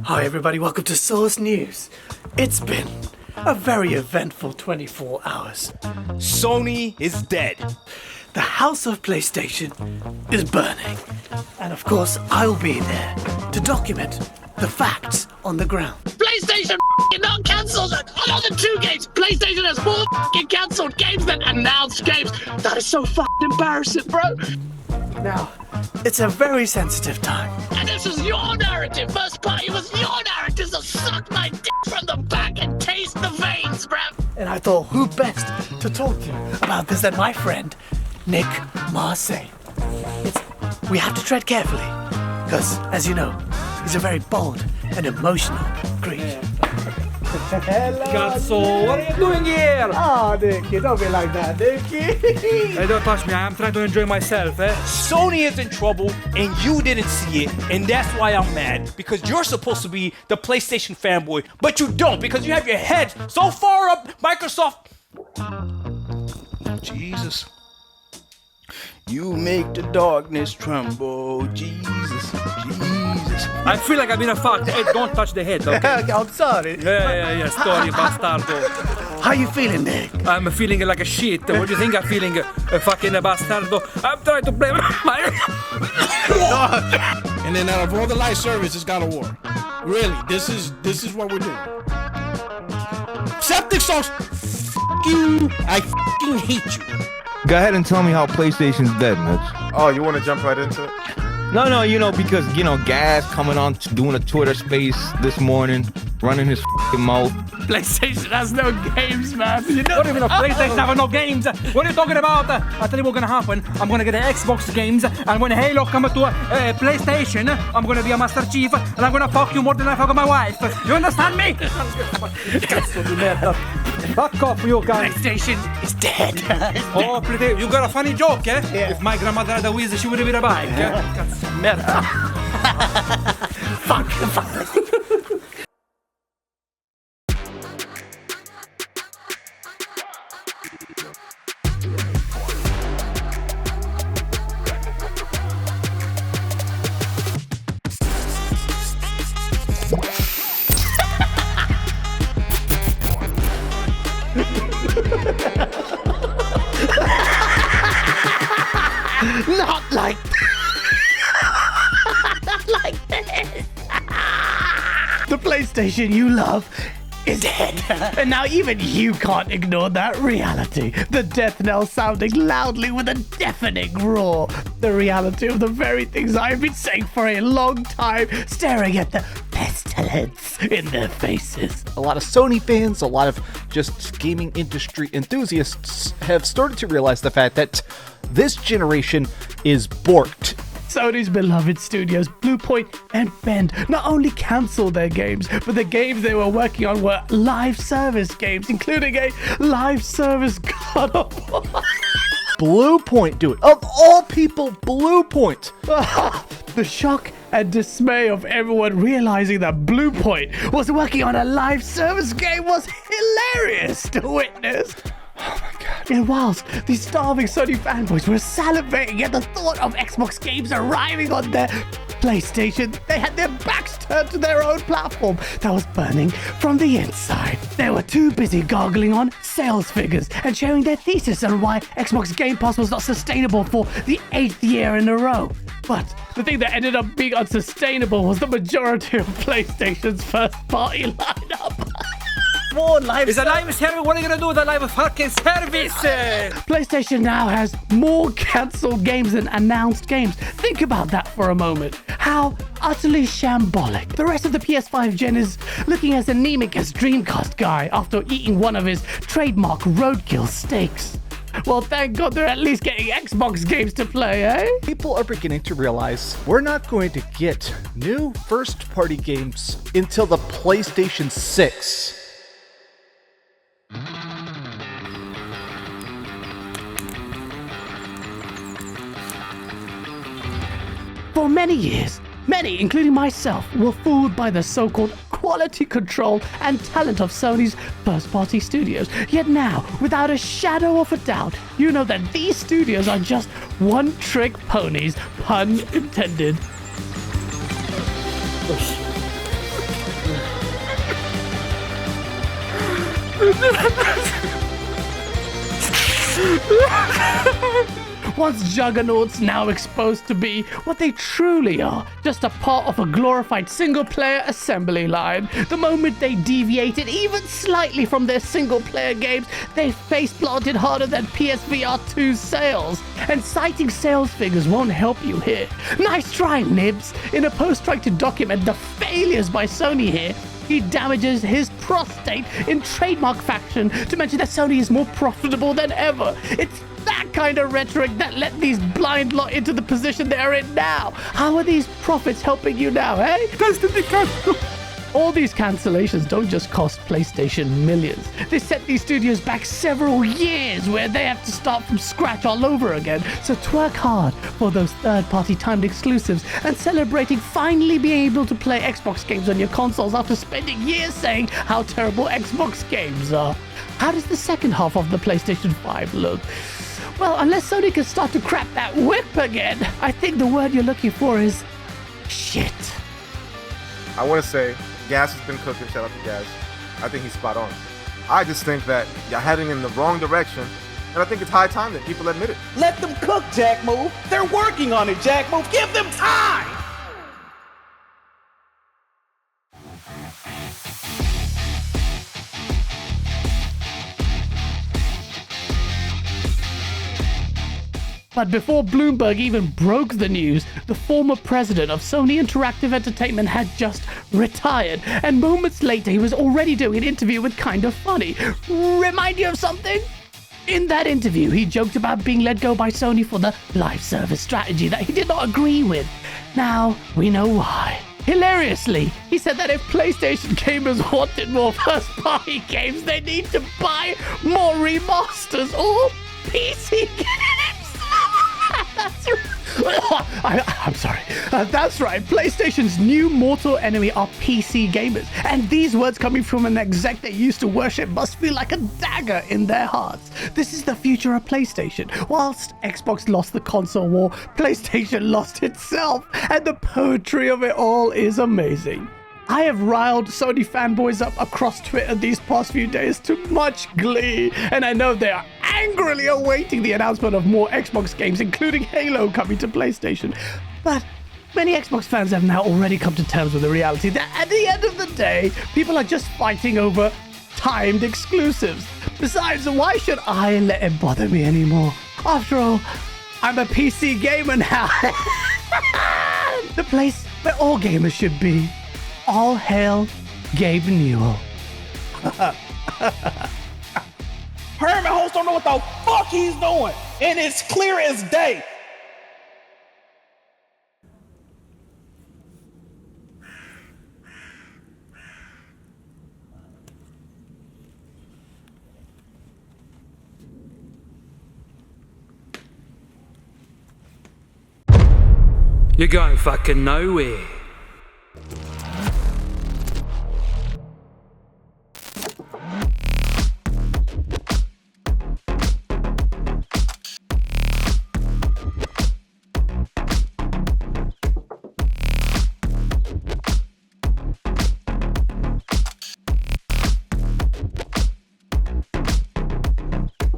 Hi everybody, welcome to Source News. It's been a very eventful 24 hours. Sony is dead. The house of PlayStation is burning. And of course, I'll be there to document the facts on the ground. PlayStation not cancelled another 2 games. PlayStation has 4 cancelled games than announced games. That is so embarrassing, bro. Now, it's a very sensitive time. And this is your narrative. First party was your narrative, so suck my dick from the back and taste the veins, bruv. And I thought, who best to talk to about this than my friend, Nick Marseille. We have to tread carefully, because, as you know, he's a very bold and emotional creature. Hello, Cazzo, what are you doing here? Oh, Nicky, don't be like that, Nicky. Hey, don't touch me, I'm trying to enjoy myself, eh? Sony is in trouble and you didn't see it, and that's why I'm mad. Because you're supposed to be the PlayStation fanboy, but you don't because you have your head so far up Microsoft. Jesus. You make the darkness tremble, Jesus. I feel like I've been fucked. Hey, don't touch the head, okay? I'm sorry. Yeah, story, bastardo. How you feeling, Nick? I'm feeling like a shit. What do you think I'm feeling? A fucking bastardo. I'm trying to play my... And then out of all the live service, it's God of War. Really, this is what we're doing. Septic sauce. F*** you. I f***ing hate you. Go ahead and tell me how PlayStation's dead, Mitch. Oh, you want to jump right into it? No, because, Gas coming on doing a Twitter space this morning, running his f***ing mouth. PlayStation has no games, man. You know, what do you mean PlayStation have no games? What are you talking about? I'll tell you what's gonna happen. I'm gonna get the Xbox games, and when Halo comes to PlayStation, I'm gonna be a Master Chief, and I'm gonna fuck you more than I fuck my wife. You understand me? Fuck off, you guys. PlayStation is dead. Oh, you got a funny joke, eh? Yeah. If my grandmother had a whiz, she would have been a bike. Cazzo, merda. Fuck. Not like not like this. The PlayStation you love is dead. And now even you can't ignore that reality. The death knell sounding loudly with a deafening roar. The reality of the very things I've been saying for a long time, staring at the pestilence in their faces. A lot of Sony fans, a lot of just gaming industry enthusiasts have started to realize the fact that this generation is borked. Sony's beloved studios, Bluepoint and Bend, not only cancelled their games, but the games they were working on were live service games, including a live service God of War. Bluepoint, dude. Of all people, Bluepoint. The shock and dismay of everyone realizing that Bluepoint was working on a live service game was hilarious to witness. Oh my god. And whilst these starving Sony fanboys were salivating at the thought of Xbox games arriving on their PlayStation, they had their backs turned to their own platform that was burning from the inside. They were too busy gargling on sales figures and sharing their thesis on why Xbox Game Pass was not sustainable for the 8th year in a row. But the thing that ended up being unsustainable was the majority of PlayStation's first-party lineup. More live It's a live service. What are you gonna do with a live fucking service? PlayStation now has more cancelled games than announced games. Think about that for a moment. How utterly shambolic. The rest of the PS5 gen is looking as anemic as Dreamcast guy after eating one of his trademark roadkill steaks. Well, thank God they're at least getting Xbox games to play, eh? People are beginning to realize we're not going to get new first-party games until the PlayStation 6. For many years, many, including myself, were fooled by the so-called quality control and talent of Sony's first-party studios. Yet now, without a shadow of a doubt, you know that these studios are just one-trick ponies, pun intended. Once juggernauts, now exposed to be what they truly are, just a part of a glorified single-player assembly line. The moment they deviated even slightly from their single-player games, they face-planted harder than PSVR 2 sales. And citing sales figures won't help you here. Nice try, Nibs. In a post trying to document the failures by Sony here, he damages his prostate in trademark faction to mention that Sony is more profitable than ever. It's that kind of rhetoric that let these blind lot into the position they're in now. How are these profits helping you now, eh? All these cancellations don't just cost PlayStation millions. They set these studios back several years where they have to start from scratch all over again. So twerk hard for those third-party timed exclusives and celebrating finally being able to play Xbox games on your consoles after spending years saying how terrible Xbox games are. How does the second half of the PlayStation 5 look? Well, unless Sony can start to crack that whip again, I think the word you're looking for is shit. I want to say, Gas has been cooking. Shout out to Gas. I think he's spot on. I just think that you're heading in the wrong direction, and I think it's high time that people admit it. Let them cook, Jack Move. They're working on it, Jack Move. Give them time! But before Bloomberg even broke the news, the former president of Sony Interactive Entertainment had just retired, and moments later he was already doing an interview with Kind of Funny. Remind you of something? In that interview, he joked about being let go by Sony for the live service strategy that he did not agree with. Now, we know why. Hilariously, he said that if PlayStation gamers wanted more first-party games, they need to buy more remasters or PC games. That's right. I'm sorry. That's right. PlayStation's new mortal enemy are PC gamers. And these words coming from an exec they used to worship must feel like a dagger in their hearts. This is the future of PlayStation. Whilst Xbox lost the console war, PlayStation lost itself. And the poetry of it all is amazing. I have riled Sony fanboys up across Twitter these past few days to much glee, and I know they are angrily awaiting the announcement of more Xbox games, including Halo, coming to PlayStation. But many Xbox fans have now already come to terms with the reality that at the end of the day, people are just fighting over timed exclusives. Besides, why should I let it bother me anymore? After all, I'm a PC gamer now. The place where all gamers should be. All hail Gabe Newell. Herman Host don't know what the fuck he's doing, and it's clear as day. You're going fucking nowhere.